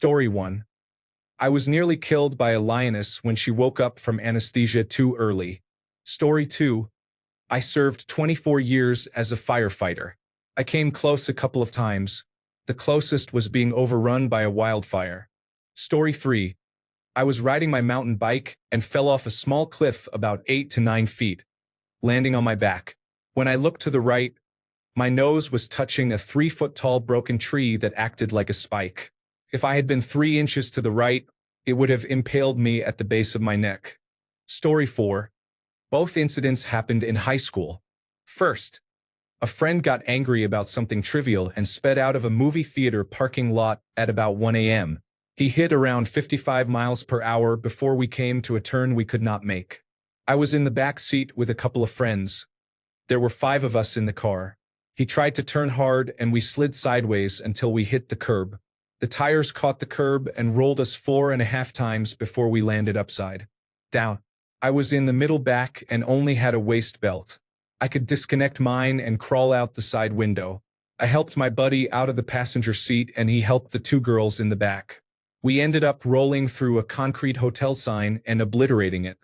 Story 1. I was nearly killed by a lioness when she woke up from anesthesia too early. Story 2. I served 24 years as a firefighter. I came close a couple of times. The closest was being overrun by a wildfire. Story 3. I was riding my mountain bike and fell off a small cliff about 8 to 9 feet, landing on my back. When I looked to the right, my nose was touching a 3-foot-tall broken tree that acted like a spike. If I had been 3 inches to the right, it would have impaled me at the base of my neck. Story 4. Both incidents happened in high school. First, a friend got angry about something trivial and sped out of a movie theater parking lot at about 1 a.m. He hit around 55 miles per hour before we came to a turn we could not make. I was in the back seat with a couple of friends. There were 5 of us in the car. He tried to turn hard and we slid sideways until we hit the curb. The tires caught the curb and rolled us 4.5 times before we landed upside down. I was in the middle back and only had a waist belt. I could disconnect mine and crawl out the side window. I helped my buddy out of the passenger seat and he helped the 2 girls in the back. We ended up rolling through a concrete hotel sign and obliterating it.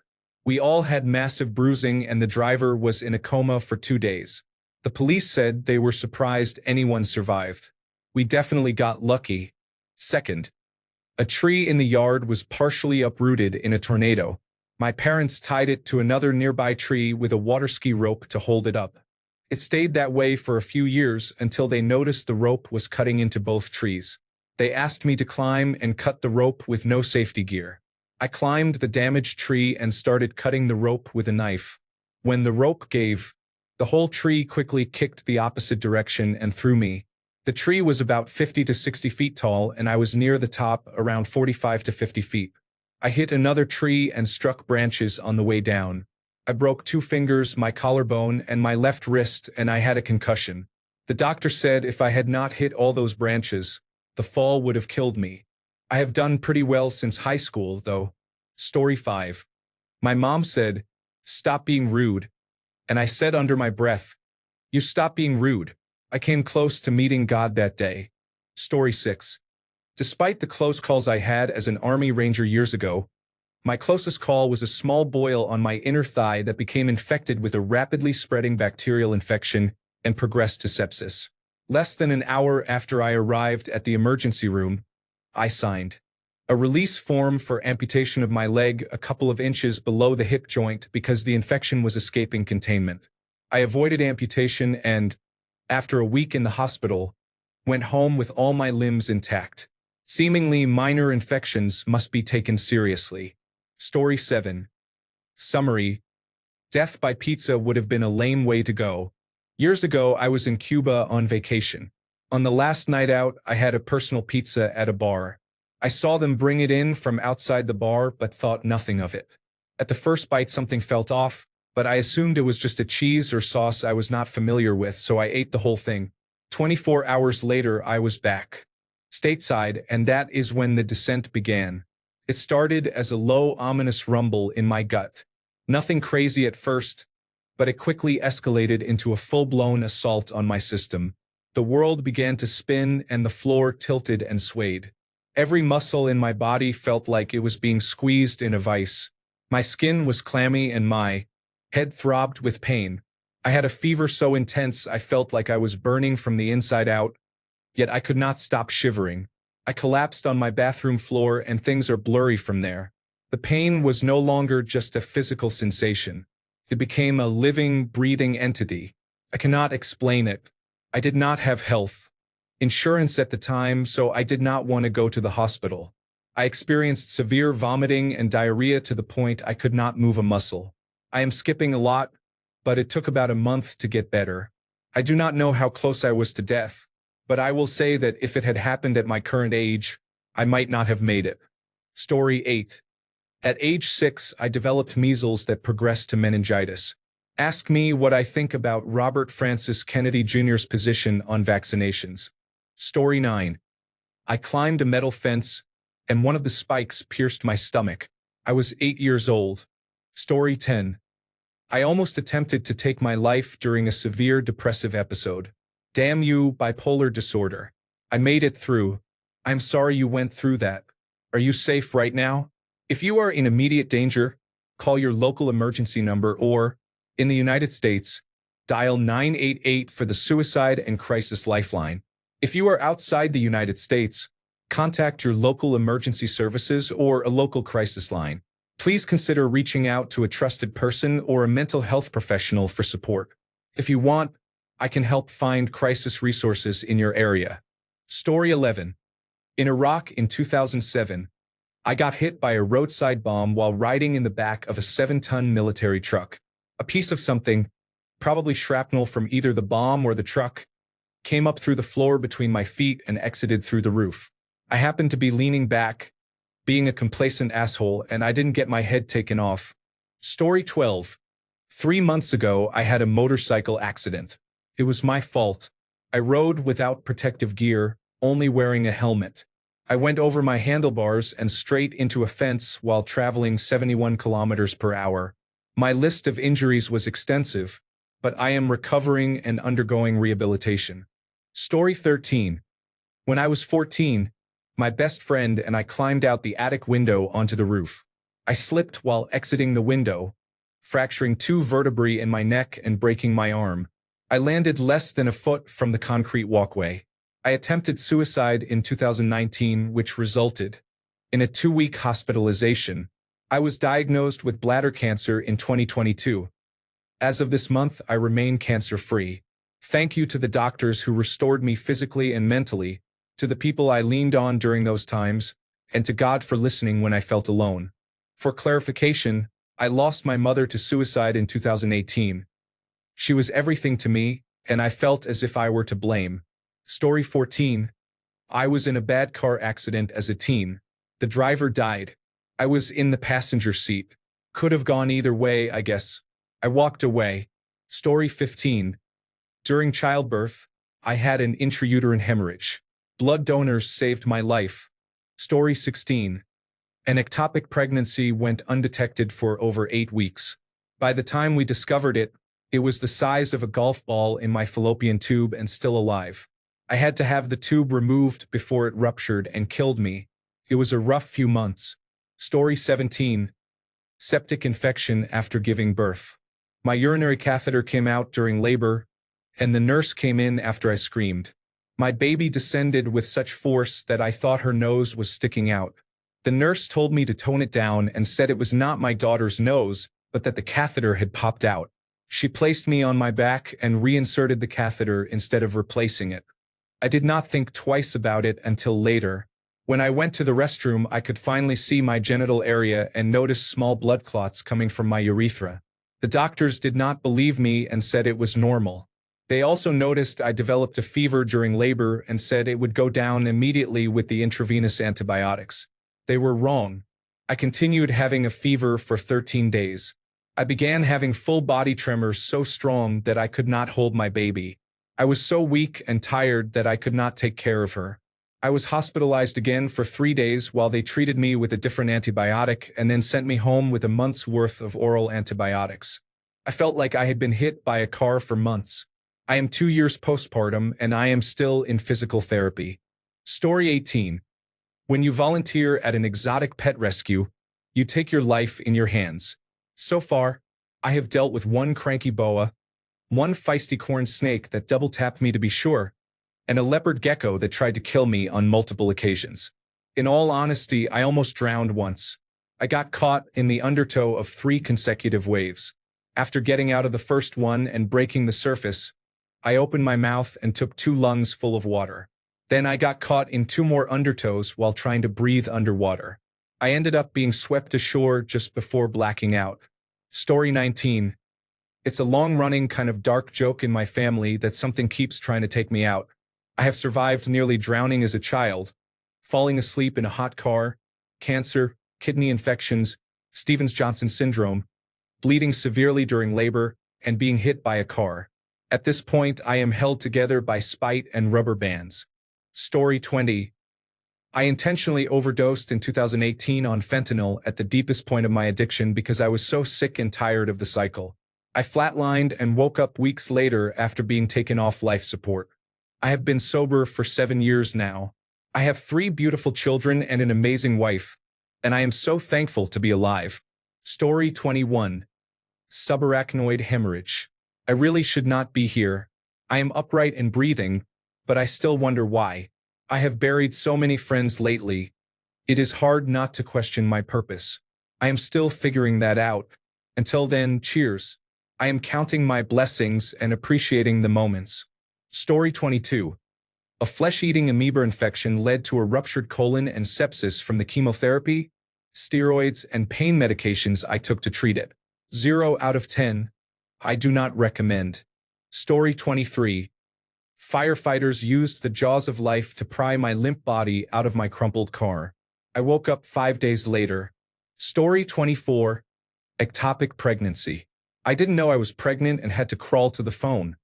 We all had massive bruising and the driver was in a coma for 2 days. The police said they were surprised anyone survived. We definitely got lucky. Second, a tree in the yard was partially uprooted in a tornado. My parents tied it to another nearby tree with a water ski rope to hold it up. It stayed that way for a few years until they noticed the rope was cutting into both trees. They asked me to climb and cut the rope with no safety gear. I climbed the damaged tree and started cutting the rope with a knife. When the rope gave, the whole tree quickly kicked the opposite direction and threw me. The tree was about 50 to 60 feet tall and I was near the top, around 45 to 50 feet. I hit another tree and struck branches on the way down. I broke 2 fingers, my collarbone, and my left wrist, and I had a concussion. The doctor said if I had not hit all those branches, the fall would have killed me. I have done pretty well since high school, though. Story 5. My mom said, "Stop being rude." And I said under my breath, "You stop being rude." I came close to meeting God that day. Story 6. Despite the close calls I had as an Army Ranger years ago, my closest call was a small boil on my inner thigh that became infected with a rapidly spreading bacterial infection and progressed to sepsis. Less than an hour after I arrived at the emergency room, I signed a release form for amputation of my leg a couple of inches below the hip joint because the infection was escaping containment. I avoided amputation and, after a week in the hospital, went home with all my limbs intact. Seemingly minor infections must be taken seriously. Story 7. Summary. Death by pizza would have been a lame way to go. Years ago, I was in Cuba on vacation. On the last night out, I had a personal pizza at a bar. I saw them bring it in from outside the bar but thought nothing of it. At the first bite something felt off, but I assumed it was just a cheese or sauce I was not familiar with, so I ate the whole thing. 24 hours later, I was back stateside, and that is when the descent began. It started as a low, ominous rumble in my gut. Nothing crazy at first, but it quickly escalated into a full-blown assault on my system. The world began to spin and the floor tilted and swayed. Every muscle in my body felt like it was being squeezed in a vice. My skin was clammy and my head throbbed with pain. I had a fever so intense I felt like I was burning from the inside out, yet I could not stop shivering. I collapsed on my bathroom floor and things are blurry from there. The pain was no longer just a physical sensation. It became a living, breathing entity. I cannot explain it. I did not have health insurance at the time, so I did not want to go to the hospital. I experienced severe vomiting and diarrhea to the point I could not move a muscle. I am skipping a lot, but it took about a month to get better. I do not know how close I was to death, but I will say that if it had happened at my current age, I might not have made it. Story 8. At age 6, I developed measles that progressed to meningitis. Ask me what I think about Robert Francis Kennedy Jr.'s position on vaccinations. Story 9. I climbed a metal fence, and one of the spikes pierced my stomach. I was 8 years old. Story 10. I almost attempted to take my life during a severe depressive episode. Damn you, bipolar disorder. I made it through. I'm sorry you went through that. Are you safe right now? If you are in immediate danger, call your local emergency number or, in the United States, dial 988 for the Suicide and Crisis Lifeline. If you are outside the United States, contact your local emergency services or a local crisis line. Please consider reaching out to a trusted person or a mental health professional for support. If you want, I can help find crisis resources in your area. Story 11. In Iraq in 2007, I got hit by a roadside bomb while riding in the back of a 7-ton military truck. A piece of something, probably shrapnel from either the bomb or the truck, came up through the floor between my feet and exited through the roof. I happened to be leaning back, being a complacent asshole, and I didn't get my head taken off. Story 12. 3 months ago, I had a motorcycle accident. It was my fault. I rode without protective gear, only wearing a helmet. I went over my handlebars and straight into a fence while traveling 71 kilometers per hour. My list of injuries was extensive, but I am recovering and undergoing rehabilitation. Story 13. When I was 14, my best friend and I climbed out the attic window onto the roof. I slipped while exiting the window, fracturing 2 vertebrae in my neck and breaking my arm. I landed less than a foot from the concrete walkway. I attempted suicide in 2019, which resulted in a 2-week hospitalization. I was diagnosed with bladder cancer in 2022. As of this month, I remain cancer-free. Thank you to the doctors who restored me physically and mentally, to the people I leaned on during those times, and to God for listening when I felt alone. For clarification, I lost my mother to suicide in 2018. She was everything to me, and I felt as if I were to blame. Story 14. I was in a bad car accident as a teen. The driver died. I was in the passenger seat. Could have gone either way, I guess. I walked away. Story 15. During childbirth, I had an intrauterine hemorrhage. Blood donors saved my life. Story 16. An ectopic pregnancy went undetected for over 8 weeks. By the time we discovered it, it was the size of a golf ball in my fallopian tube and still alive. I had to have the tube removed before it ruptured and killed me. It was a rough few months. Story 17. Septic infection after giving birth. My urinary catheter came out during labor, and the nurse came in after I screamed. My baby descended with such force that I thought her nose was sticking out. The nurse told me to tone it down and said it was not my daughter's nose, but that the catheter had popped out. She placed me on my back and reinserted the catheter instead of replacing it. I did not think twice about it until later. When I went to the restroom, I could finally see my genital area and notice small blood clots coming from my urethra. The doctors did not believe me and said it was normal. They also noticed I developed a fever during labor and said it would go down immediately with the intravenous antibiotics. They were wrong. I continued having a fever for 13 days. I began having full body tremors so strong that I could not hold my baby. I was so weak and tired that I could not take care of her. I was hospitalized again for 3 days while they treated me with a different antibiotic and then sent me home with a month's worth of oral antibiotics. I felt like I had been hit by a car for months. I am 2 years postpartum and I am still in physical therapy. Story 18. When you volunteer at an exotic pet rescue, you take your life in your hands. So far, I have dealt with 1 cranky boa, 1 feisty corn snake that double-tapped me to be sure, and a leopard gecko that tried to kill me on multiple occasions. In all honesty, I almost drowned once. I got caught in the undertow of 3 consecutive waves. After getting out of the first one and breaking the surface, I opened my mouth and took 2 lungs full of water. Then I got caught in 2 more undertows while trying to breathe underwater. I ended up being swept ashore just before blacking out. Story 19. It's a long-running kind of dark joke in my family that something keeps trying to take me out. I have survived nearly drowning as a child, falling asleep in a hot car, cancer, kidney infections, Stevens-Johnson syndrome, bleeding severely during labor, and being hit by a car. At this point, I am held together by spite and rubber bands. Story 20. I intentionally overdosed in 2018 on fentanyl at the deepest point of my addiction because I was so sick and tired of the cycle. I flatlined and woke up weeks later after being taken off life support. I have been sober for 7 years now. I have 3 beautiful children and an amazing wife, and I am so thankful to be alive. Story 21. Subarachnoid hemorrhage. I really should not be here. I am upright and breathing, but I still wonder why. I have buried so many friends lately. It is hard not to question my purpose. I am still figuring that out. Until then, cheers. I am counting my blessings and appreciating the moments. Story 22. A flesh-eating amoeba infection led to a ruptured colon and sepsis from the chemotherapy, steroids, and pain medications I took to treat it. 0 out of 10. I do not recommend. Story 23. Firefighters used the jaws of life to pry my limp body out of my crumpled car. I woke up 5 days later. Story 24. Ectopic pregnancy. I didn't know I was pregnant and had to crawl to the phone.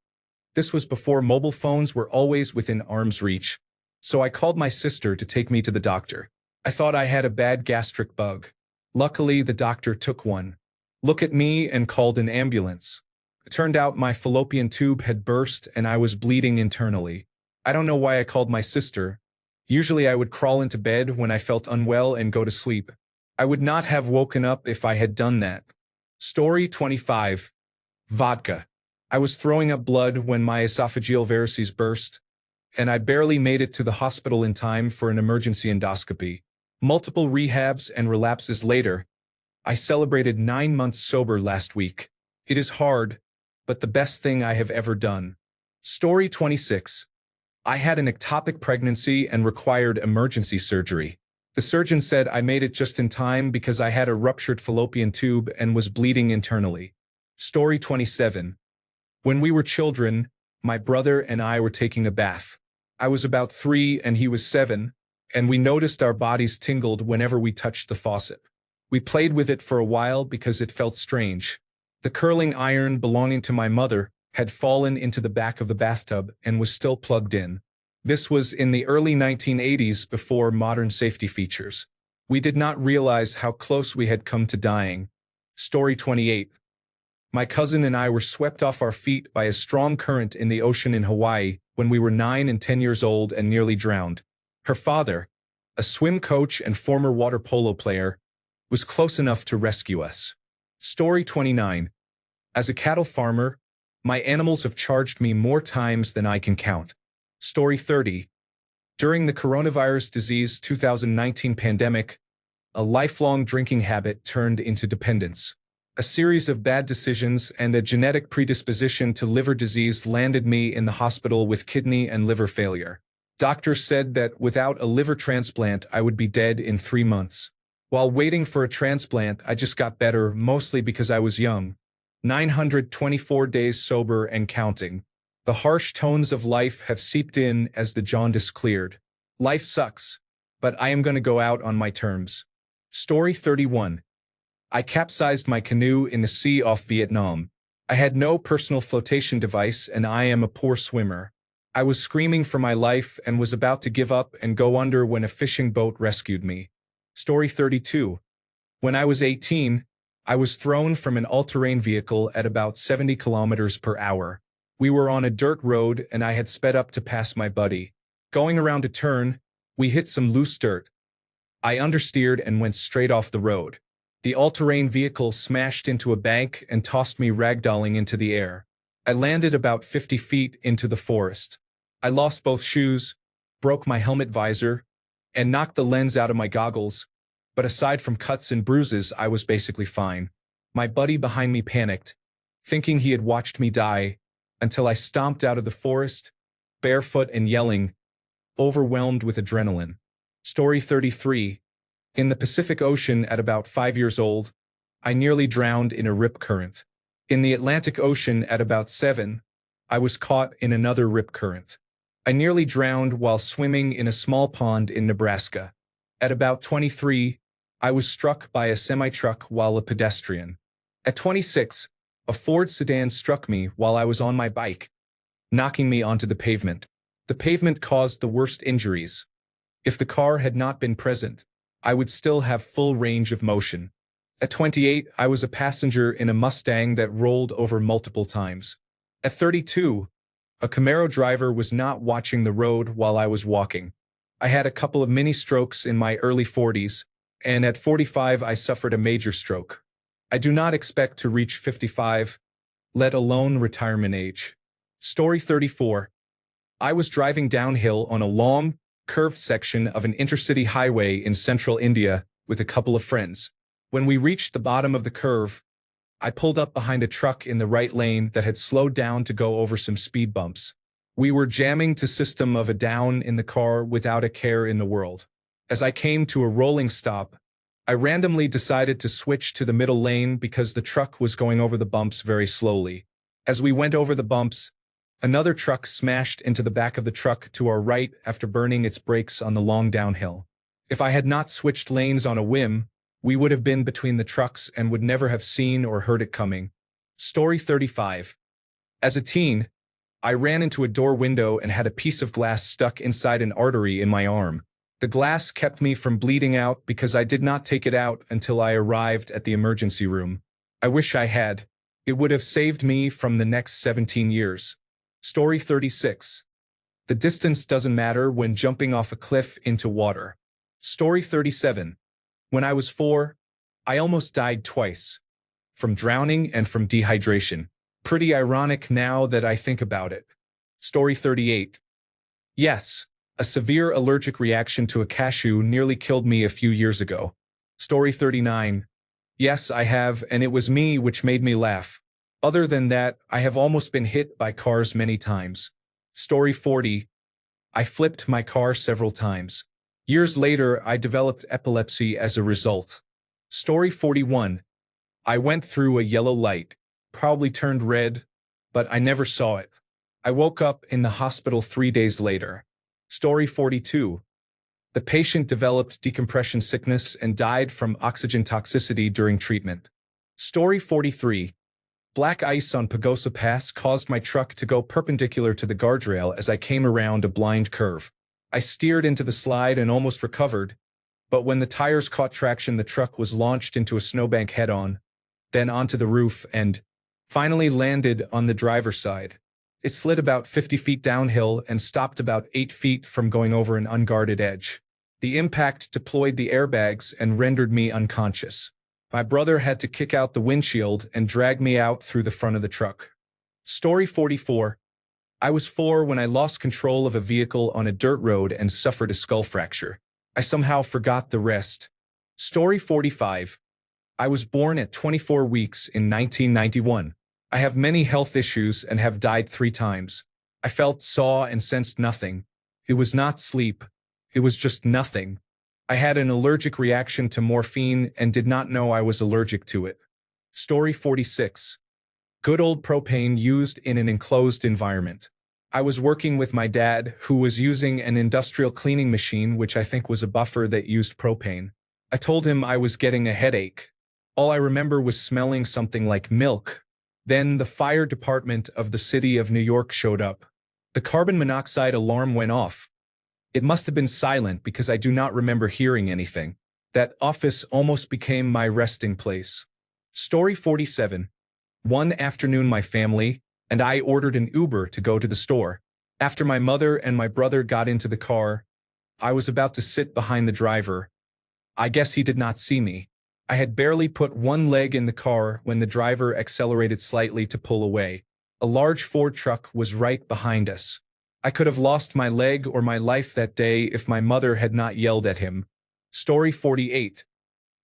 This was before mobile phones were always within arm's reach, so I called my sister to take me to the doctor. I thought I had a bad gastric bug. Luckily, the doctor took one look at me and called an ambulance. It turned out my fallopian tube had burst and I was bleeding internally. I don't know why I called my sister. Usually I would crawl into bed when I felt unwell and go to sleep. I would not have woken up if I had done that. Story 25. Vodka. I was throwing up blood when my esophageal varices burst, and I barely made it to the hospital in time for an emergency endoscopy. Multiple rehabs and relapses later, I celebrated 9 months sober last week. It is hard, but the best thing I have ever done. Story 26. I had an ectopic pregnancy and required emergency surgery. The surgeon said I made it just in time because I had a ruptured fallopian tube and was bleeding internally. Story 27. When we were children, my brother and I were taking a bath. I was about 3 and he was 7, and we noticed our bodies tingled whenever we touched the faucet. We played with it for a while because it felt strange. The curling iron belonging to my mother had fallen into the back of the bathtub and was still plugged in. This was in the early 1980s before modern safety features. We did not realize how close we had come to dying. Story 28. My cousin and I were swept off our feet by a strong current in the ocean in Hawaii when we were 9 and 10 years old and nearly drowned. Her father, a swim coach and former water polo player, was close enough to rescue us. Story 29. As a cattle farmer, my animals have charged me more times than I can count. Story 30. During the coronavirus disease 2019 pandemic, a lifelong drinking habit turned into dependence. A series of bad decisions and a genetic predisposition to liver disease landed me in the hospital with kidney and liver failure. Doctors said that without a liver transplant, I would be dead in 3 months. While waiting for a transplant, I just got better, mostly because I was young. 924 days sober and counting. The harsh tones of life have seeped in as the jaundice cleared. Life sucks, but I am going to go out on my terms. Story 31. I capsized my canoe in the sea off Vietnam. I had no personal flotation device and I am a poor swimmer. I was screaming for my life and was about to give up and go under when a fishing boat rescued me. Story 32. When I was 18, I was thrown from an all-terrain vehicle at about 70 kilometers per hour. We were on a dirt road and I had sped up to pass my buddy. Going around a turn, we hit some loose dirt. I understeered and went straight off the road. The all-terrain vehicle smashed into a bank and tossed me ragdolling into the air. I landed about 50 feet into the forest. I lost both shoes, broke my helmet visor, and knocked the lens out of my goggles, but aside from cuts and bruises, I was basically fine. My buddy behind me panicked, thinking he had watched me die, until I stomped out of the forest, barefoot and yelling, overwhelmed with adrenaline. Story 33. In the Pacific Ocean at about 5 years old, I nearly drowned in a rip current. In the Atlantic Ocean at about 7, I was caught in another rip current. I nearly drowned while swimming in a small pond in Nebraska. At about 23, I was struck by a semi-truck while a pedestrian. At 26, a Ford sedan struck me while I was on my bike, knocking me onto the pavement. The pavement caused the worst injuries. If the car had not been present, I would still have full range of motion. At 28, I was a passenger in a Mustang that rolled over multiple times. At 32, a Camaro driver was not watching the road while I was walking. I had a couple of mini strokes in my early 40s, and at 45 I suffered a major stroke. I do not expect to reach 55, let alone retirement age. Story 34. I was driving downhill on a long, curved section of an intercity highway in central India with a couple of friends. When we reached the bottom of the curve, I pulled up behind a truck in the right lane that had slowed down to go over some speed bumps. We were jamming to system of a down in the car without a care in the world. As I came to a rolling stop, I randomly decided to switch to the middle lane because the truck was going over the bumps very slowly. As we went over the bumps, another truck smashed into the back of the truck to our right after burning its brakes on the long downhill. If I had not switched lanes on a whim, we would have been between the trucks and would never have seen or heard it coming. Story 35. As a teen, I ran into a door window and had a piece of glass stuck inside an artery in my arm. The glass kept me from bleeding out because I did not take it out until I arrived at the emergency room. I wish I had. It would have saved me from the next 17 years. Story 36. The distance doesn't matter when jumping off a cliff into water. Story 37. When I was 4, I almost died twice. From drowning and from dehydration. Pretty ironic now that I think about it. Story 38. Yes, a severe allergic reaction to a cashew nearly killed me a few years ago. Story 39. Yes, I have, and it was me which made me laugh. Other than that, I have almost been hit by cars many times. Story 40. I flipped my car several times. Years later, I developed epilepsy as a result. Story 41. I went through a yellow light, probably turned red, but I never saw it. I woke up in the hospital 3 days later. Story 42. The patient developed decompression sickness and died from oxygen toxicity during treatment. Story 43. Black ice on Pagosa Pass caused my truck to go perpendicular to the guardrail as I came around a blind curve. I steered into the slide and almost recovered, but when the tires caught traction, the truck was launched into a snowbank head-on, then onto the roof and finally landed on the driver's side. It slid about 50 feet downhill and stopped about 8 feet from going over an unguarded edge. The impact deployed the airbags and rendered me unconscious. My brother had to kick out the windshield and drag me out through the front of the truck. Story 44. I was 4 when I lost control of a vehicle on a dirt road and suffered a skull fracture. I somehow forgot the rest. Story 45. I was born at 24 weeks in 1991. I have many health issues and have died 3 times. I felt, saw, and sensed nothing. It was not sleep. It was just nothing. I had an allergic reaction to morphine and did not know I was allergic to it. Story 46. Good old propane used in an enclosed environment. I was working with my dad, who was using an industrial cleaning machine which I think was a buffer that used propane. I told him I was getting a headache. All I remember was smelling something like milk. Then the fire department of the city of New York showed up. The carbon monoxide alarm went off. It must have been silent because I do not remember hearing anything. That office almost became my resting place. Story 47. One afternoon my family and I ordered an Uber to go to the store. After my mother and my brother got into the car, I was about to sit behind the driver. I guess he did not see me. I had barely put one leg in the car when the driver accelerated slightly to pull away. A large Ford truck was right behind us. I could have lost my leg or my life that day if my mother had not yelled at him. Story 48.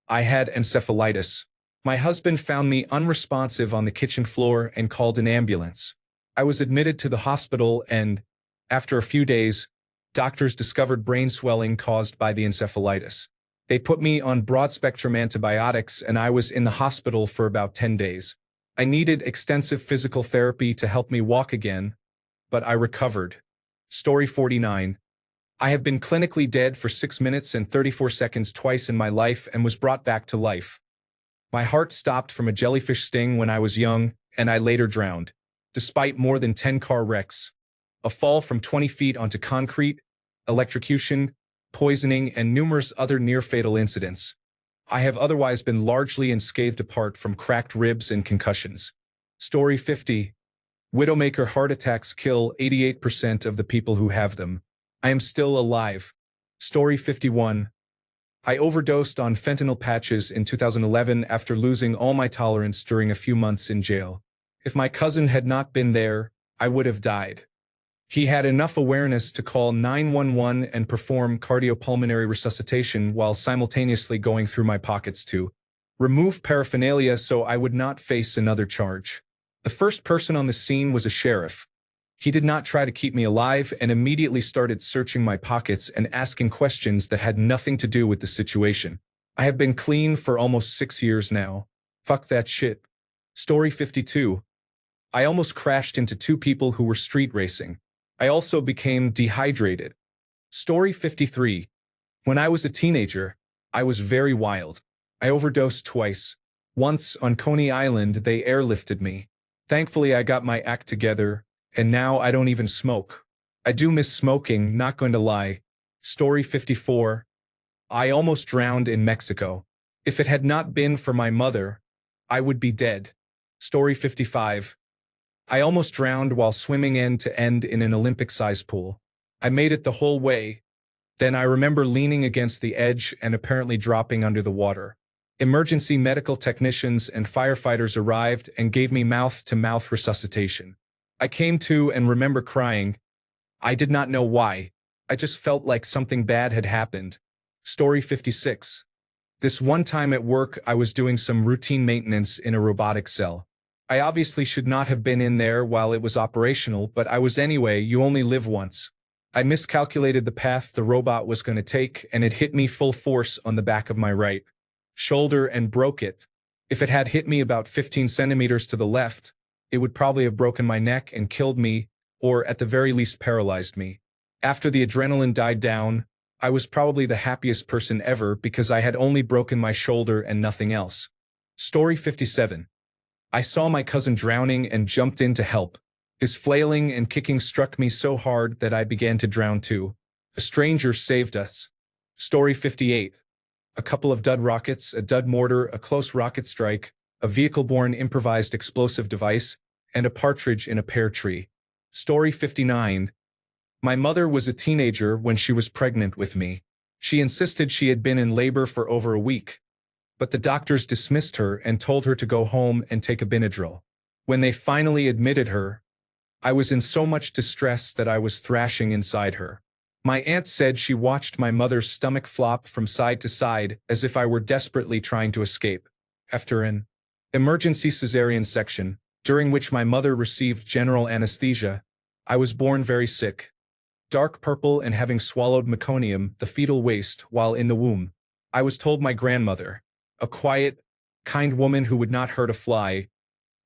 I had encephalitis. My husband found me unresponsive on the kitchen floor and called an ambulance. I was admitted to the hospital and, after a few days, doctors discovered brain swelling caused by the encephalitis. They put me on broad-spectrum antibiotics and I was in the hospital for about 10 days. I needed extensive physical therapy to help me walk again, but I recovered. Story 49. I have been clinically dead for 6 minutes and 34 seconds twice in my life and was brought back to life. My heart stopped from a jellyfish sting when I was young, and I later drowned. Despite more than 10 car wrecks, a fall from 20 feet onto concrete, electrocution, poisoning, and numerous other near-fatal incidents, I have otherwise been largely unscathed apart from cracked ribs and concussions. Story 50. Widowmaker heart attacks kill 88% of the people who have them. I am still alive. Story 51. I overdosed on fentanyl patches in 2011 after losing all my tolerance during a few months in jail. If my cousin had not been there, I would have died. He had enough awareness to call 911 and perform cardiopulmonary resuscitation while simultaneously going through my pockets to remove paraphernalia so I would not face another charge. The first person on the scene was a sheriff. He did not try to keep me alive and immediately started searching my pockets and asking questions that had nothing to do with the situation. I have been clean for almost 6 years now. Fuck that shit. Story 52. I almost crashed into 2 people who were street racing. I also became dehydrated. Story 53. When I was a teenager, I was very wild. I overdosed twice. Once, on Coney Island, they airlifted me. Thankfully, I got my act together, and now I don't even smoke. I do miss smoking, not going to lie. Story 54. I almost drowned in Mexico. If it had not been for my mother, I would be dead. Story 55. I almost drowned while swimming end to end in an Olympic-sized pool. I made it the whole way. Then I remember leaning against the edge and apparently dropping under the water. Emergency medical technicians and firefighters arrived and gave me mouth-to-mouth resuscitation. I came to and remember crying. I did not know why. I just felt like something bad had happened. Story 56. This one time at work, I was doing some routine maintenance in a robotic cell. I obviously should not have been in there while it was operational, but I was anyway. You only live once. I miscalculated the path the robot was going to take, and it hit me full force on the back of my right shoulder and broke it. If it had hit me about 15 centimeters to the left, it would probably have broken my neck and killed me, or at the very least paralyzed me. After the adrenaline died down, I was probably the happiest person ever because I had only broken my shoulder and nothing else. Story 57. I saw my cousin drowning and jumped in to help. His flailing and kicking struck me so hard that I began to drown too. A stranger saved us. Story 58. A couple of dud rockets, a dud mortar, a close rocket strike, a vehicle-borne improvised explosive device, and a partridge in a pear tree. Story 59. My mother was a teenager when she was pregnant with me. She insisted she had been in labor for over a week, but the doctors dismissed her and told her to go home and take a Benadryl. When they finally admitted her, I was in so much distress that I was thrashing inside her. My aunt said she watched my mother's stomach flop from side to side as if I were desperately trying to escape. After an emergency cesarean section, during which my mother received general anesthesia, I was born very sick. Dark purple and having swallowed meconium, the fetal waste, while in the womb. I was told my grandmother, a quiet, kind woman who would not hurt a fly,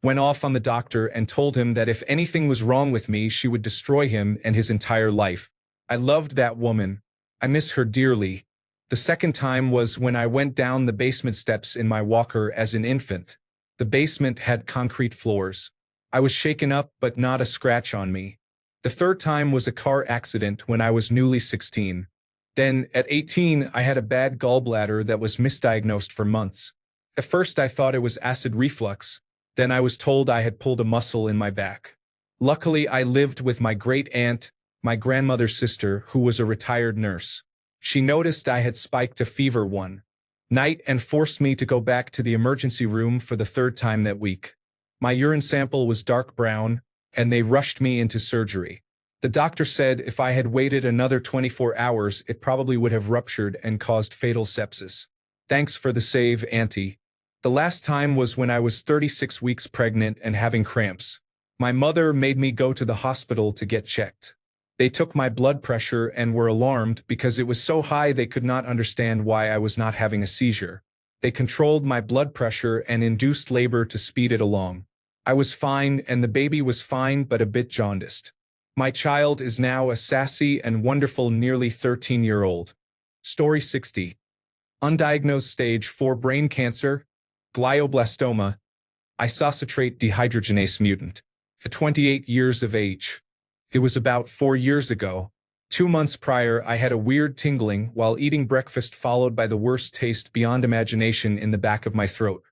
went off on the doctor and told him that if anything was wrong with me, she would destroy him and his entire life. I loved that woman. I miss her dearly. The second time was when I went down the basement steps in my walker as an infant. The basement had concrete floors. I was shaken up but not a scratch on me. The third time was a car accident when I was newly 16. Then, at 18, I had a bad gallbladder that was misdiagnosed for months. At first I thought it was acid reflux. Then I was told I had pulled a muscle in my back. Luckily, I lived with my great-aunt, my grandmother's sister, who was a retired nurse. She noticed I had spiked a fever one night and forced me to go back to the emergency room for the third time that week. My urine sample was dark brown, and they rushed me into surgery. The doctor said if I had waited another 24 hours, it probably would have ruptured and caused fatal sepsis. Thanks for the save, Auntie. The last time was when I was 36 weeks pregnant and having cramps. My mother made me go to the hospital to get checked. They took my blood pressure and were alarmed because it was so high they could not understand why I was not having a seizure. They controlled my blood pressure and induced labor to speed it along. I was fine and the baby was fine but a bit jaundiced. My child is now a sassy and wonderful nearly 13-year-old. Story 60. Undiagnosed stage 4 brain cancer, glioblastoma, isocitrate dehydrogenase mutant. At 28 years of age. It was about 4 years ago. 2 months prior, I had a weird tingling while eating breakfast followed by the worst taste beyond imagination in the back of my throat.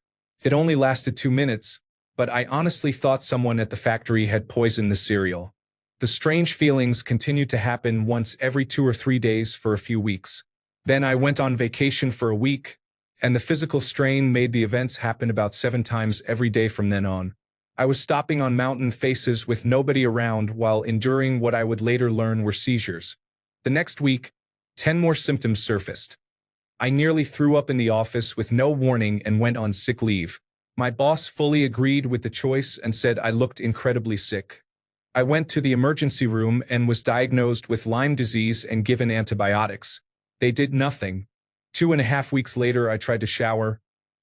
It only lasted 2 minutes, but I honestly thought someone at the factory had poisoned the cereal. The strange feelings continued to happen once every 2 or 3 days for a few weeks. Then I went on vacation for a week, and the physical strain made the events happen about 7 times every day from then on. I was stopping on mountain faces with nobody around while enduring what I would later learn were seizures. The next week, 10 more symptoms surfaced. I nearly threw up in the office with no warning and went on sick leave. My boss fully agreed with the choice and said I looked incredibly sick. I went to the emergency room and was diagnosed with Lyme disease and given antibiotics. They did nothing. 2.5 weeks later, I tried to shower,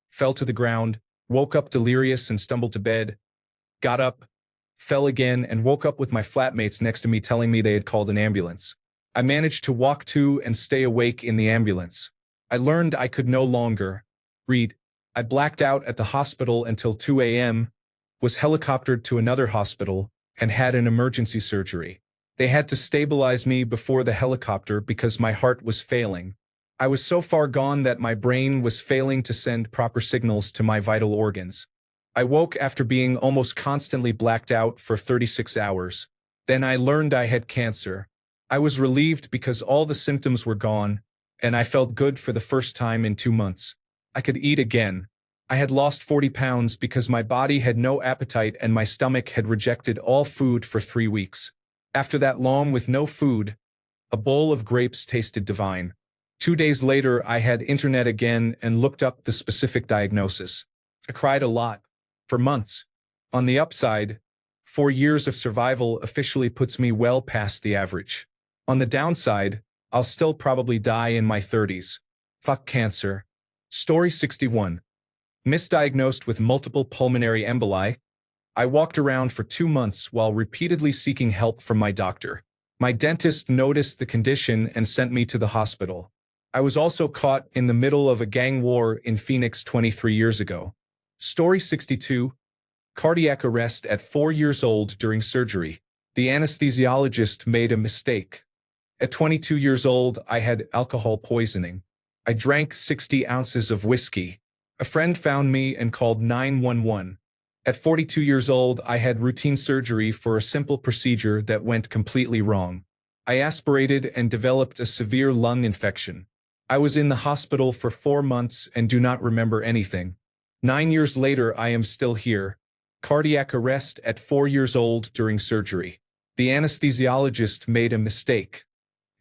fell to the ground, woke up delirious and stumbled to bed, got up, fell again, and woke up with my flatmates next to me telling me they had called an ambulance. I managed to walk to and stay awake in the ambulance. I learned I could no longer read. I blacked out at the hospital until 2 a.m., was helicoptered to another hospital, and had an emergency surgery. They had to stabilize me before the helicopter because my heart was failing. I was so far gone that my brain was failing to send proper signals to my vital organs. I woke after being almost constantly blacked out for 36 hours. Then I learned I had cancer. I was relieved because all the symptoms were gone, and I felt good for the first time in 2 months. I could eat again. I had lost 40 pounds because my body had no appetite and my stomach had rejected all food for 3 weeks. After that long with no food, a bowl of grapes tasted divine. 2 days later, I had internet again and looked up the specific diagnosis. I cried a lot. For months. On the upside, 4 years of survival officially puts me well past the average. On the downside, I'll still probably die in my 30s. Fuck cancer. Story 61. Misdiagnosed with multiple pulmonary emboli, I walked around for 2 months while repeatedly seeking help from my doctor. My dentist noticed the condition and sent me to the hospital. I was also caught in the middle of a gang war in Phoenix 23 years ago. Story 62. Cardiac arrest at 4 years old during surgery. The anesthesiologist made a mistake. At 22 years old, I had alcohol poisoning. I drank 60 ounces of whiskey. A friend found me and called 911. At 42 years old, I had routine surgery for a simple procedure that went completely wrong. I aspirated and developed a severe lung infection. I was in the hospital for 4 months and do not remember anything. 9 years later, I am still here. Cardiac arrest at 4 years old during surgery. The anesthesiologist made a mistake.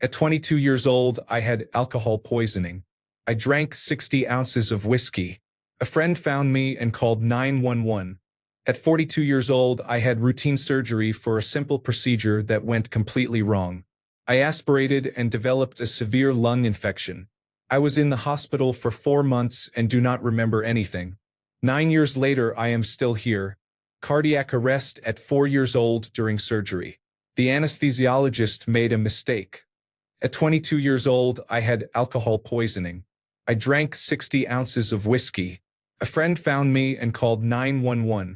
At 22 years old, I had alcohol poisoning. I drank 60 ounces of whiskey. A friend found me and called 911. At 42 years old, I had routine surgery for a simple procedure that went completely wrong. I aspirated and developed a severe lung infection. I was in the hospital for 4 months and do not remember anything. 9 years later, I am still here. Cardiac arrest at 4 years old during surgery. The anesthesiologist made a mistake. At 22 years old, I had alcohol poisoning. I drank 60 ounces of whiskey. A friend found me and called 911.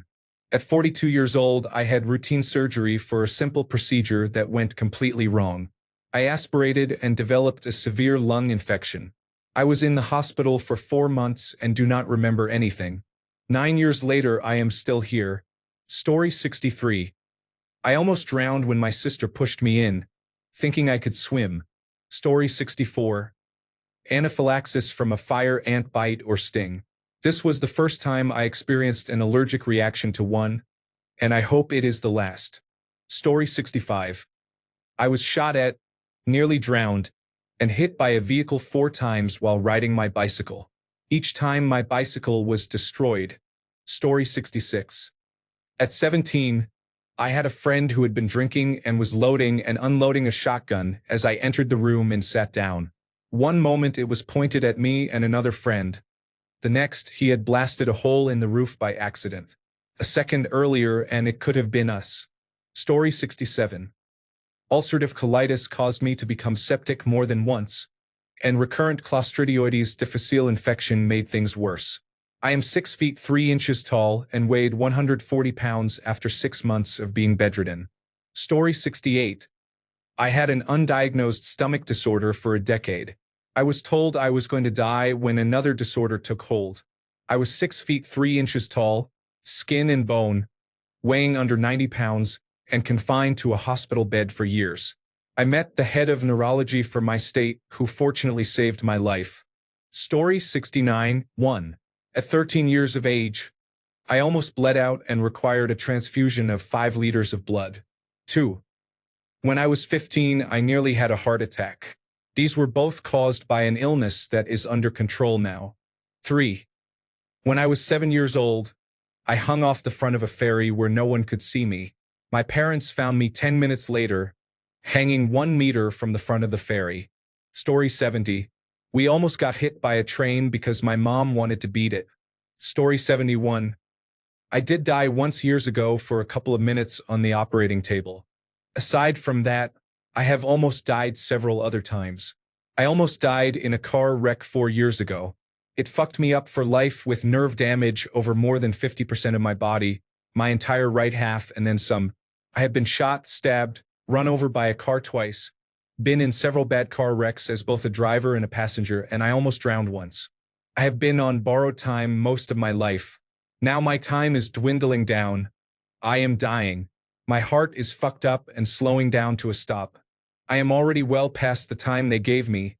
At 42 years old, I had routine surgery for a simple procedure that went completely wrong. I aspirated and developed a severe lung infection. I was in the hospital for 4 months and do not remember anything. 9 years later, I am still here. Story 63. I almost drowned when my sister pushed me in, thinking I could swim. Story 64. Anaphylaxis from a fire ant bite or sting. This was the first time I experienced an allergic reaction to one, and I hope it is the last. Story 65. I was shot at, nearly drowned, and hit by a vehicle 4 times while riding my bicycle. Each time my bicycle was destroyed. Story 66. At 17, I had a friend who had been drinking and was loading and unloading a shotgun as I entered the room and sat down. One moment it was pointed at me and another friend. The next, he had blasted a hole in the roof by accident. A second earlier and it could have been us. Story 67. Ulcerative colitis caused me to become septic more than once, and recurrent Clostridioides difficile infection made things worse. I am 6 feet 3 inches tall and weighed 140 pounds after 6 months of being bedridden. Story 68. I had an undiagnosed stomach disorder for a decade. I was told I was going to die when another disorder took hold. I was 6 feet 3 inches tall, skin and bone, weighing under 90 pounds, and confined to a hospital bed for years. I met the head of neurology for my state, who fortunately saved my life. Story 69, 1. At 13 years of age, I almost bled out and required a transfusion of 5 liters of blood. 2. When I was 15, I nearly had a heart attack. These were both caused by an illness that is under control now. 3. When I was 7 years old, I hung off the front of a ferry where no one could see me. My parents found me 10 minutes later, hanging 1 meter from the front of the ferry. Story 70. We almost got hit by a train because my mom wanted to beat it. Story 71. I did die once years ago for a couple of minutes on the operating table. Aside from that, I have almost died several other times. I almost died in a car wreck 4 years ago. It fucked me up for life with nerve damage over more than 50% of my body, my entire right half, and then some. I have been shot, stabbed, run over by a car twice, been in several bad car wrecks as both a driver and a passenger, and I almost drowned once. I have been on borrowed time most of my life. Now my time is dwindling down. I am dying. My heart is fucked up and slowing down to a stop. I am already well past the time they gave me,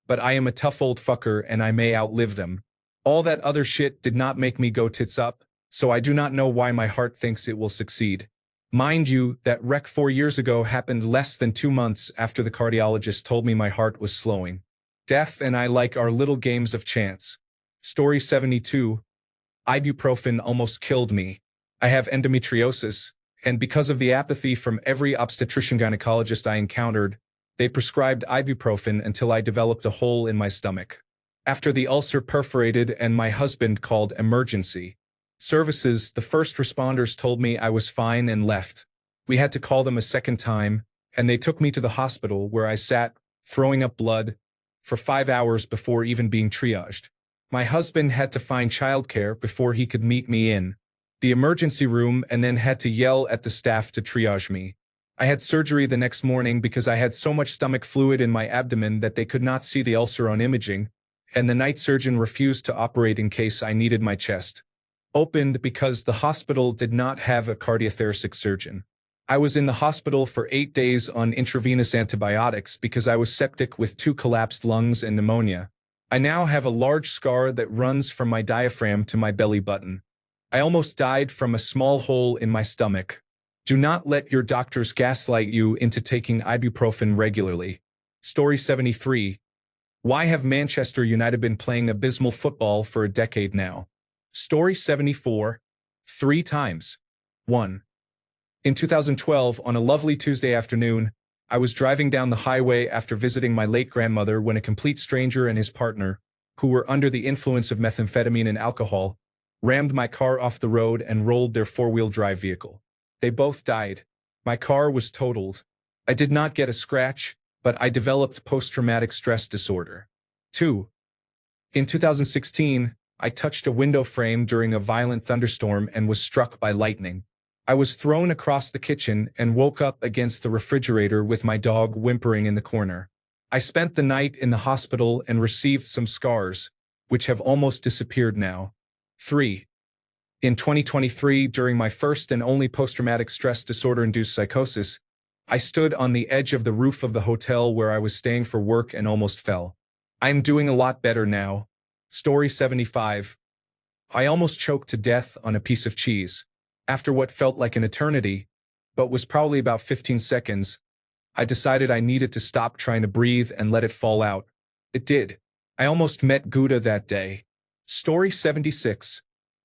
but I am a tough old fucker and I may outlive them. All that other shit did not make me go tits up, so I do not know why my heart thinks it will succeed. Mind you, that wreck 4 years ago happened less than 2 months after the cardiologist told me my heart was slowing. Death and I like our little games of chance. Story 72. Ibuprofen almost killed me. I have endometriosis, and because of the apathy from every obstetrician-gynecologist I encountered, they prescribed ibuprofen until I developed a hole in my stomach. After the ulcer perforated and my husband called emergency services, the first responders told me I was fine and left. We had to call them a second time, and they took me to the hospital where I sat, throwing up blood, for 5 hours before even being triaged. My husband had to find childcare before he could meet me in the emergency room and then had to yell at the staff to triage me. I had surgery the next morning because I had so much stomach fluid in my abdomen that they could not see the ulcer on imaging, and the night surgeon refused to operate in case I needed my chest opened because the hospital did not have a cardiothoracic surgeon. I was in the hospital for 8 days on intravenous antibiotics because I was septic with 2 collapsed lungs and pneumonia. I now have a large scar that runs from my diaphragm to my belly button. I almost died from a small hole in my stomach. Do not let your doctors gaslight you into taking ibuprofen regularly. Story 73. Why have Manchester United been playing abysmal football for a decade now? Story 74. 3 times. 1. In 2012, on a lovely Tuesday afternoon, I was driving down the highway after visiting my late grandmother when a complete stranger and his partner, who were under the influence of methamphetamine and alcohol, rammed my car off the road and rolled their 4-wheel drive vehicle. They both died. My car was totaled. I did not get a scratch, but I developed post-traumatic stress disorder. 2. In 2016, I touched a window frame during a violent thunderstorm and was struck by lightning. I was thrown across the kitchen and woke up against the refrigerator with my dog whimpering in the corner. I spent the night in the hospital and received some scars, which have almost disappeared now. 3. In 2023, during my first and only post-traumatic stress disorder-induced psychosis, I stood on the edge of the roof of the hotel where I was staying for work and almost fell. I am doing a lot better now. Story 75. I almost choked to death on a piece of cheese. After what felt like an eternity, but was probably about 15 seconds, I decided I needed to stop trying to breathe and let it fall out. It did. I almost met Gouda that day. Story 76.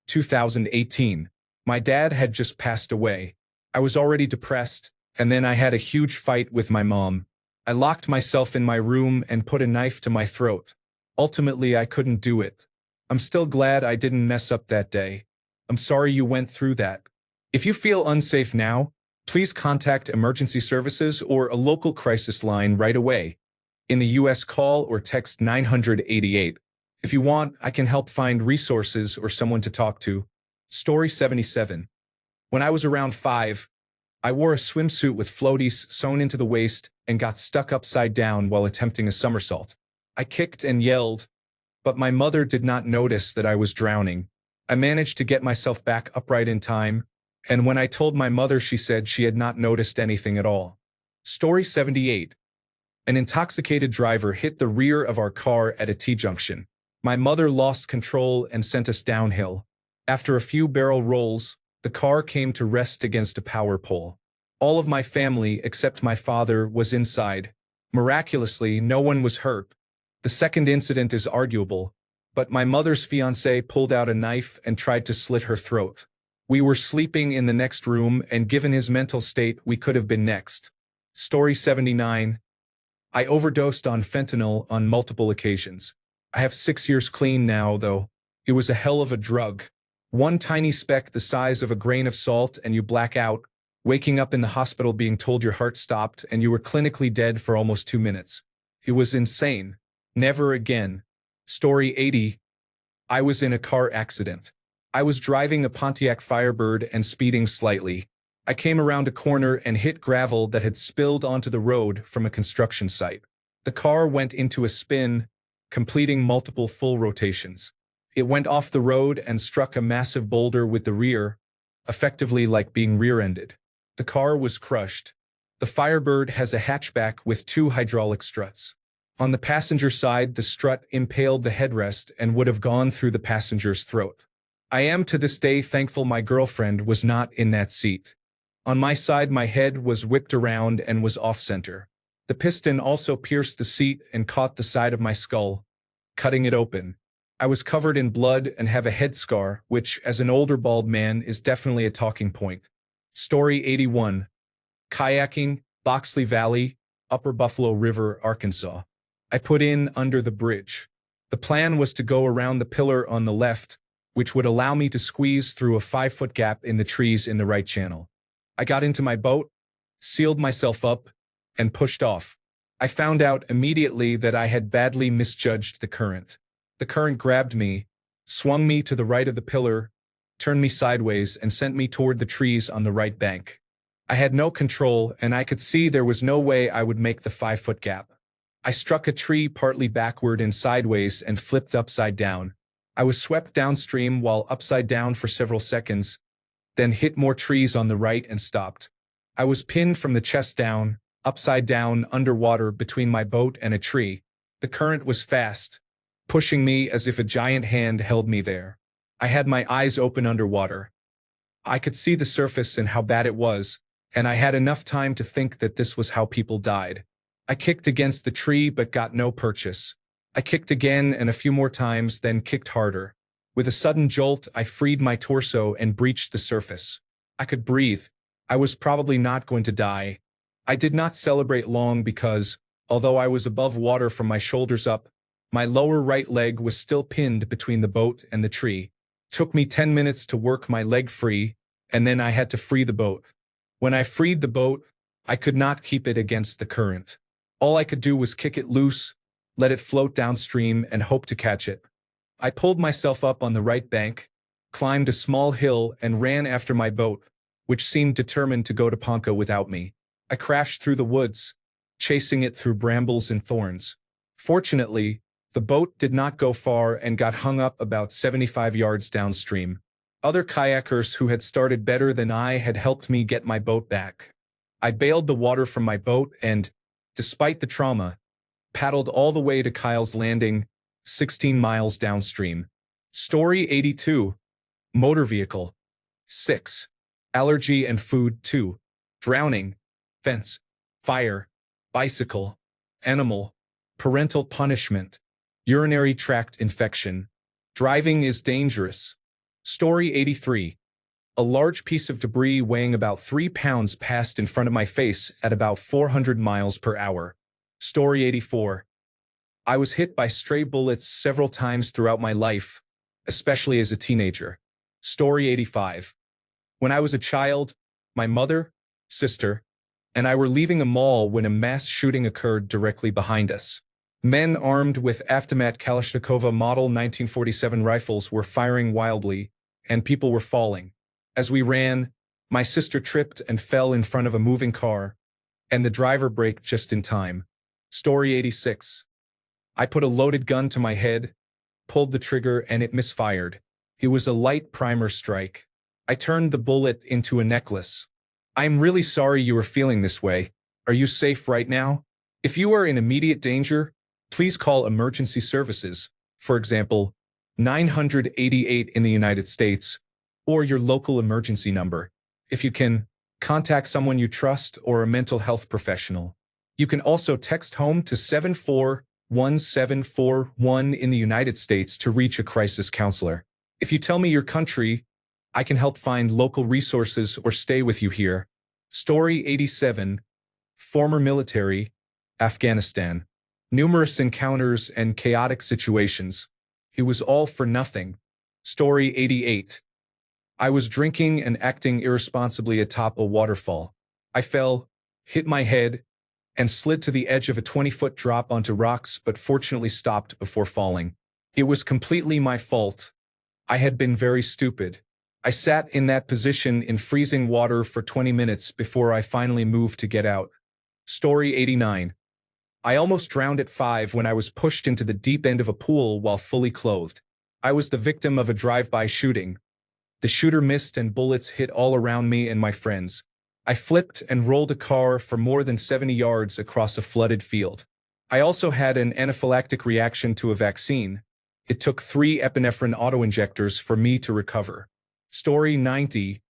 2018. My dad had just passed away. I was already depressed, and then I had a huge fight with my mom. I locked myself in my room and put a knife to my throat. Ultimately, I couldn't do it. I'm still glad I didn't mess up that day. I'm sorry you went through that. If you feel unsafe now, please contact emergency services or a local crisis line right away. In the US, call or text 988. If you want, I can help find resources or someone to talk to. Story 77. When I was around 5, I wore a swimsuit with floaties sewn into the waist and got stuck upside down while attempting a somersault. I kicked and yelled, but my mother did not notice that I was drowning. I managed to get myself back upright in time, And when I told my mother, she said she had not noticed anything at all. Story 78. An intoxicated driver hit the rear of our car at a T-junction. My mother lost control and sent us downhill. After a few barrel rolls, the car came to rest against a power pole. All of my family, except my father, was inside. Miraculously, no one was hurt. The second incident is arguable, but my mother's fiancé pulled out a knife and tried to slit her throat. We were sleeping in the next room, and given his mental state, we could have been next. Story 79. I overdosed on fentanyl on multiple occasions. I have 6 years clean now, though. It was a hell of a drug. One tiny speck the size of a grain of salt and you black out, waking up in the hospital being told your heart stopped and you were clinically dead for almost 2 minutes. It was insane. Never again. Story 80. I was in a car accident. I was driving a Pontiac Firebird and speeding slightly. I came around a corner and hit gravel that had spilled onto the road from a construction site. The car went into a spin, completing multiple full rotations. It went off the road and struck a massive boulder with the rear, effectively like being rear-ended. The car was crushed. The Firebird has a hatchback with 2 hydraulic struts. On the passenger side, the strut impaled the headrest and would have gone through the passenger's throat. I am to this day thankful my girlfriend was not in that seat. On my side, my head was whipped around and was off-center. The piston also pierced the seat and caught the side of my skull, cutting it open. I was covered in blood and have a head scar, which, as an older bald man, is definitely a talking point. Story 81. Kayaking, Boxley Valley, Upper Buffalo River, Arkansas. I put in under the bridge. The plan was to go around the pillar on the left, which would allow me to squeeze through a 5-foot gap in the trees in the right channel. I got into my boat, sealed myself up, and pushed off. I found out immediately that I had badly misjudged the current. The current grabbed me, swung me to the right of the pillar, turned me sideways, and sent me toward the trees on the right bank. I had no control, and I could see there was no way I would make the 5-foot gap. I struck a tree partly backward and sideways and flipped upside down. I was swept downstream while upside down for several seconds, then hit more trees on the right and stopped. I was pinned from the chest down, upside down, underwater between my boat and a tree. The current was fast, pushing me as if a giant hand held me there. I had my eyes open underwater. I could see the surface and how bad it was, and I had enough time to think that this was how people died. I kicked against the tree but got no purchase. I kicked again and a few more times, then kicked harder. With a sudden jolt, I freed my torso and breached the surface. I could breathe. I was probably not going to die. I did not celebrate long because, although I was above water from my shoulders up, my lower right leg was still pinned between the boat and the tree. It took me 10 minutes to work my leg free, and then I had to free the boat. When I freed the boat, I could not keep it against the current. All I could do was kick it loose, let it float downstream, and hope to catch it. I pulled myself up on the right bank, climbed a small hill, and ran after my boat, which seemed determined to go to Ponca without me. I crashed through the woods, chasing it through brambles and thorns. Fortunately, the boat did not go far and got hung up about 75 yards downstream. Other kayakers who had started better than I had helped me get my boat back. I bailed the water from my boat and, despite the trauma, paddled all the way to Kyle's Landing, 16 miles downstream. Story 82. Motor vehicle. 6. Allergy and food. 2. Drowning. Fence. Fire. Bicycle. Animal. Parental punishment. Urinary tract infection. Driving is dangerous. Story 83. A large piece of debris weighing about 3 pounds passed in front of my face at about 400 miles per hour. Story 84. I was hit by stray bullets several times throughout my life, especially as a teenager. Story 85. When I was a child, my mother, sister, and I were leaving a mall when a mass shooting occurred directly behind us. Men armed with automatic Kalashnikova Model 1947 rifles were firing wildly, and people were falling. As we ran, my sister tripped and fell in front of a moving car, and the driver braked just in time. Story 86. I put a loaded gun to my head, pulled the trigger, and it misfired. It was a light primer strike. I turned the bullet into a necklace. I'm really sorry you are feeling this way. Are you safe right now? If you are in immediate danger, please call emergency services, for example, 988 in the United States, or your local emergency number. If you can, contact someone you trust or a mental health professional. You can also text home to 741741 in the United States to reach a crisis counselor. If you tell me your country, I can help find local resources or stay with you here. Story 87. Former military, Afghanistan. Numerous encounters and chaotic situations. It was all for nothing. Story 88. I was drinking and acting irresponsibly atop a waterfall. I fell, hit my head, and slid to the edge of a 20-foot drop onto rocks but fortunately stopped before falling. It was completely my fault. I had been very stupid. I sat in that position in freezing water for 20 minutes before I finally moved to get out. Story 89. I almost drowned at 5 when I was pushed into the deep end of a pool while fully clothed. I was the victim of a drive-by shooting. The shooter missed and bullets hit all around me and my friends. I flipped and rolled a car for more than 70 yards across a flooded field. I also had an anaphylactic reaction to a vaccine. It took 3 epinephrine autoinjectors for me to recover. Story 90.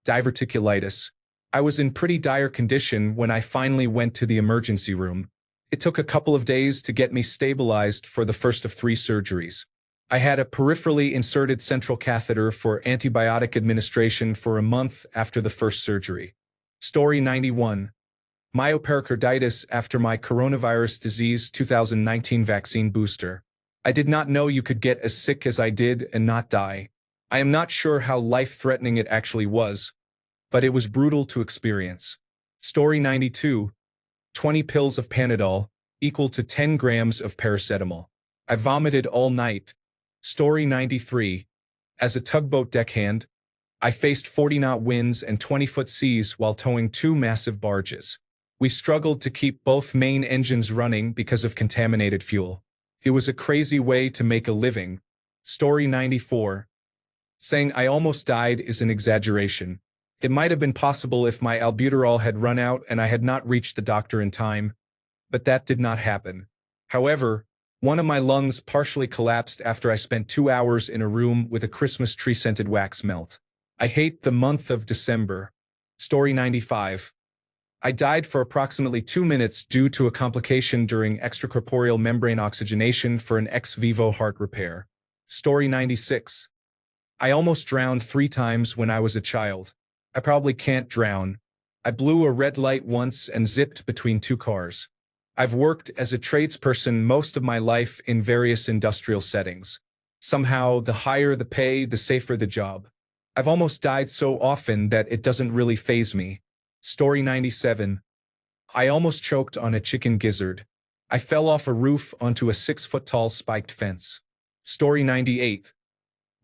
Diverticulitis. I was in pretty dire condition when I finally went to the emergency room. It took a couple of days to get me stabilized for the first of 3 surgeries. I had a peripherally inserted central catheter for antibiotic administration for a month after the first surgery. Story 91. Myopericarditis after my coronavirus disease 2019 vaccine booster. I did not know you could get as sick as I did and not die. I am not sure how life-threatening it actually was, but it was brutal to experience. Story 92. 20 pills of Panadol, equal to 10 grams of paracetamol. I vomited all night. Story 93. As a tugboat deckhand, I faced 40-knot winds and 20-foot seas while towing 2 massive barges. We struggled to keep both main engines running because of contaminated fuel. It was a crazy way to make a living. Story 94. Saying I almost died is an exaggeration. It might have been possible if my albuterol had run out and I had not reached the doctor in time, but that did not happen. However, one of my lungs partially collapsed after I spent 2 hours in a room with a Christmas tree-scented wax melt. I hate the month of December. Story 95. I died for approximately 2 minutes due to a complication during extracorporeal membrane oxygenation for an ex vivo heart repair. Story 96. I almost drowned 3 times when I was a child. I probably can't drown. I blew a red light once and zipped between 2 cars. I've worked as a tradesperson most of my life in various industrial settings. Somehow, the higher the pay, the safer the job. I've almost died so often that it doesn't really faze me. Story 97. I almost choked on a chicken gizzard. I fell off a roof onto a 6-foot-tall spiked fence. Story 98.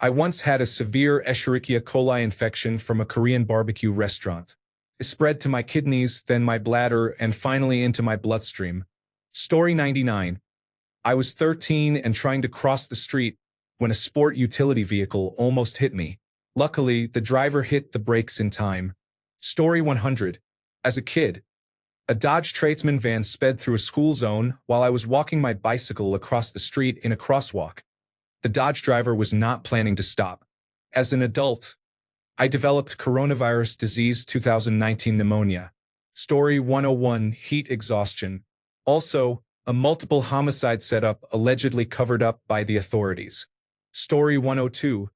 I once had a severe Escherichia coli infection from a Korean barbecue restaurant. It spread to my kidneys, then my bladder, and finally into my bloodstream. Story 99. I was 13 and trying to cross the street when a sport utility vehicle almost hit me. Luckily, the driver hit the brakes in time. Story 100. As a kid, a Dodge Tradesman van sped through a school zone while I was walking my bicycle across the street in a crosswalk. The Dodge driver was not planning to stop. As an adult, I developed coronavirus disease 2019 pneumonia. Story 101. Heat exhaustion. Also, a multiple homicide setup allegedly covered up by the authorities. Story 102.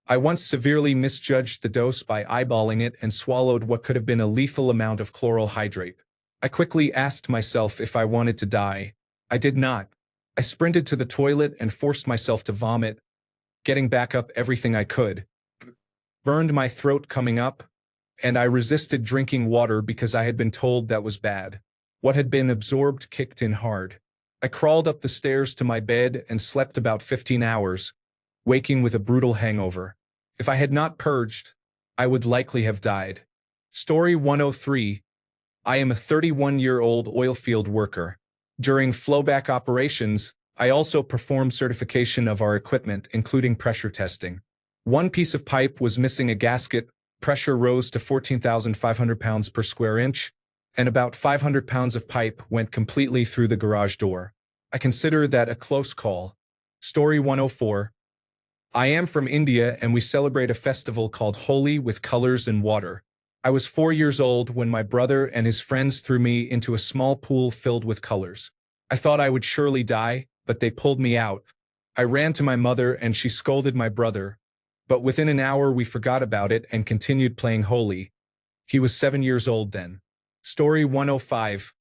I once severely misjudged the dose by eyeballing it and swallowed what could have been a lethal amount of chloral hydrate. I quickly asked myself if I wanted to die. I did not. I sprinted to the toilet and forced myself to vomit, getting back up everything I could. Burned my throat coming up, and I resisted drinking water because I had been told that was bad. What had been absorbed kicked in hard. I crawled up the stairs to my bed and slept about 15 hours, waking with a brutal hangover. If I had not purged, I would likely have died. Story 103. I am a 31-year-old oilfield worker. During flowback operations, I also perform certification of our equipment, including pressure testing. One piece of pipe was missing a gasket, pressure rose to 14,500 pounds per square inch, and about 500 pounds of pipe went completely through the garage door. I consider that a close call. Story 104. I am from India and we celebrate a festival called Holi with colors and water. I was 4 years old when my brother and his friends threw me into a small pool filled with colors. I thought I would surely die, but they pulled me out. I ran to my mother and she scolded my brother, but within an hour we forgot about it and continued playing Holi. He was 7 years old then. Story 105.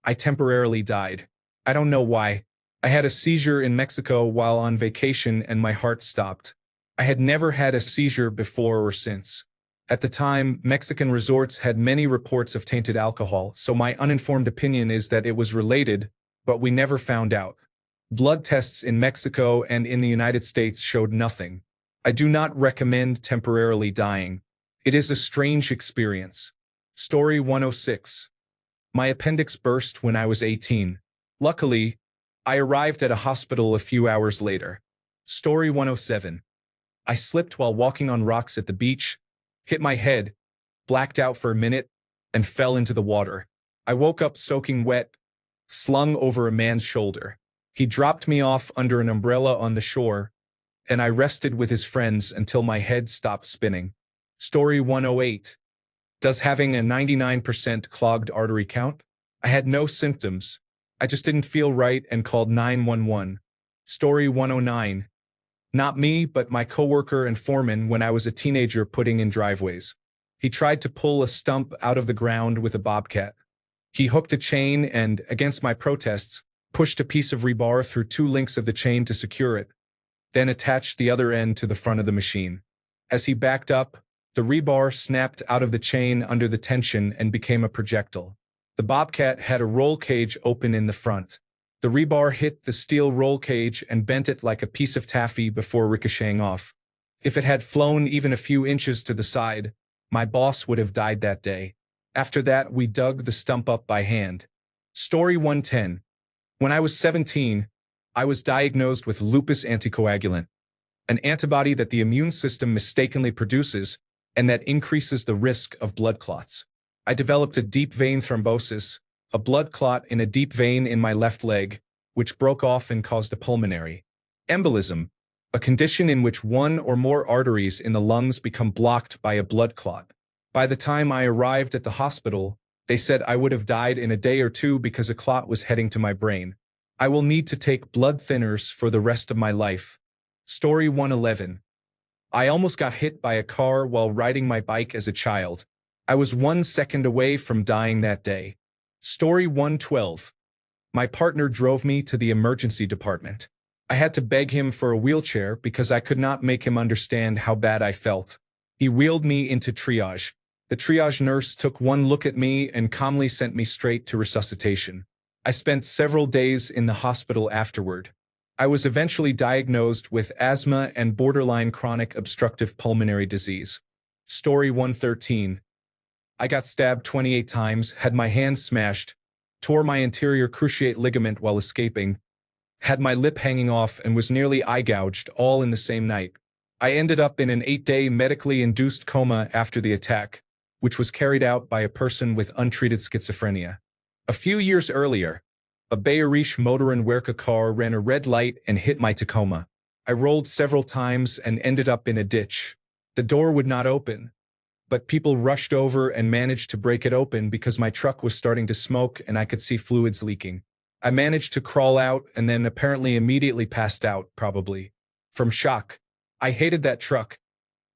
I temporarily died. I don't know why. I had a seizure in Mexico while on vacation and my heart stopped. I had never had a seizure before or since. At the time, Mexican resorts had many reports of tainted alcohol, so my uninformed opinion is that it was related, but we never found out. Blood tests in Mexico and in the United States showed nothing. I do not recommend temporarily dying. It is a strange experience. Story 106. My appendix burst when I was 18. Luckily, I arrived at a hospital a few hours later. Story 107. I slipped while walking on rocks at the beach, hit my head, blacked out for a minute, and fell into the water. I woke up soaking wet, slung over a man's shoulder. He dropped me off under an umbrella on the shore, and I rested with his friends until my head stopped spinning. Story 108. Does having a 99% clogged artery count? I had no symptoms. I just didn't feel right and called 911. Story 109. Not me, but my coworker and foreman when I was a teenager putting in driveways. He tried to pull a stump out of the ground with a bobcat. He hooked a chain and, against my protests, pushed a piece of rebar through 2 links of the chain to secure it, then attached the other end to the front of the machine. As he backed up, the rebar snapped out of the chain under the tension and became a projectile. The bobcat had a roll cage open in the front. The rebar hit the steel roll cage and bent it like a piece of taffy before ricocheting off. If it had flown even a few inches to the side, my boss would have died that day. After that, we dug the stump up by hand. Story 110. When I was 17, I was diagnosed with lupus anticoagulant, an antibody that the immune system mistakenly produces and that increases the risk of blood clots. I developed a deep vein thrombosis, a blood clot in a deep vein in my left leg, which broke off and caused a pulmonary embolism, a condition in which one or more arteries in the lungs become blocked by a blood clot. By the time I arrived at the hospital, they said I would have died in a day or two because a clot was heading to my brain. I will need to take blood thinners for the rest of my life. Story 111. I almost got hit by a car while riding my bike as a child. I was 1 second away from dying that day. Story 112. My partner drove me to the emergency department. I had to beg him for a wheelchair because I could not make him understand how bad I felt. He wheeled me into triage. The triage nurse took one look at me and calmly sent me straight to resuscitation. I spent several days in the hospital afterward. I was eventually diagnosed with asthma and borderline chronic obstructive pulmonary disease. Story 113. I got stabbed 28 times, had my hand smashed, tore my anterior cruciate ligament while escaping, had my lip hanging off and was nearly eye gouged, all in the same night. I ended up in an 8-day medically induced coma after the attack, which was carried out by a person with untreated schizophrenia. A few years earlier, a bearish motor and Werka car ran a red light and hit my Tacoma. I rolled several times and ended up in a ditch. The door would not open, but people rushed over and managed to break it open because my truck was starting to smoke and I could see fluids leaking. I managed to crawl out and then apparently immediately passed out, probably from shock. I hated that truck.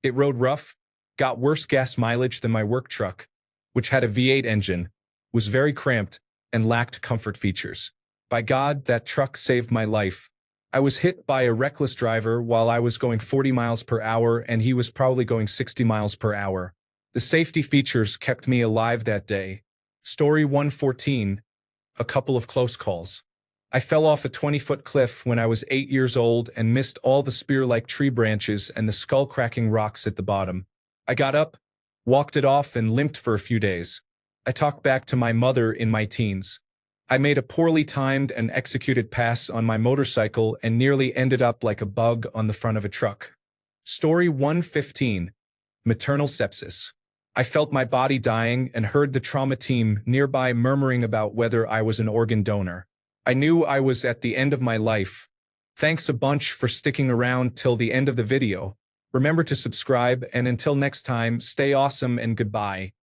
It rode rough, got worse gas mileage than my work truck, which had a V8 engine, was very cramped, and lacked comfort features. By God, that truck saved my life. I was hit by a reckless driver while I was going 40 miles per hour and he was probably going 60 miles per hour. The safety features kept me alive that day. Story 114. A couple of close calls. I fell off a 20-foot cliff when I was 8 years old and missed all the spear-like tree branches and the skull-cracking rocks at the bottom. I got up, walked it off, and limped for a few days. I talked back to my mother in my teens. I made a poorly timed and executed pass on my motorcycle and nearly ended up like a bug on the front of a truck. Story 115. Maternal sepsis. I felt my body dying and heard the trauma team nearby murmuring about whether I was an organ donor. I knew I was at the end of my life. Thanks a bunch for sticking around till the end of the video. Remember to subscribe, and until next time, stay awesome and goodbye.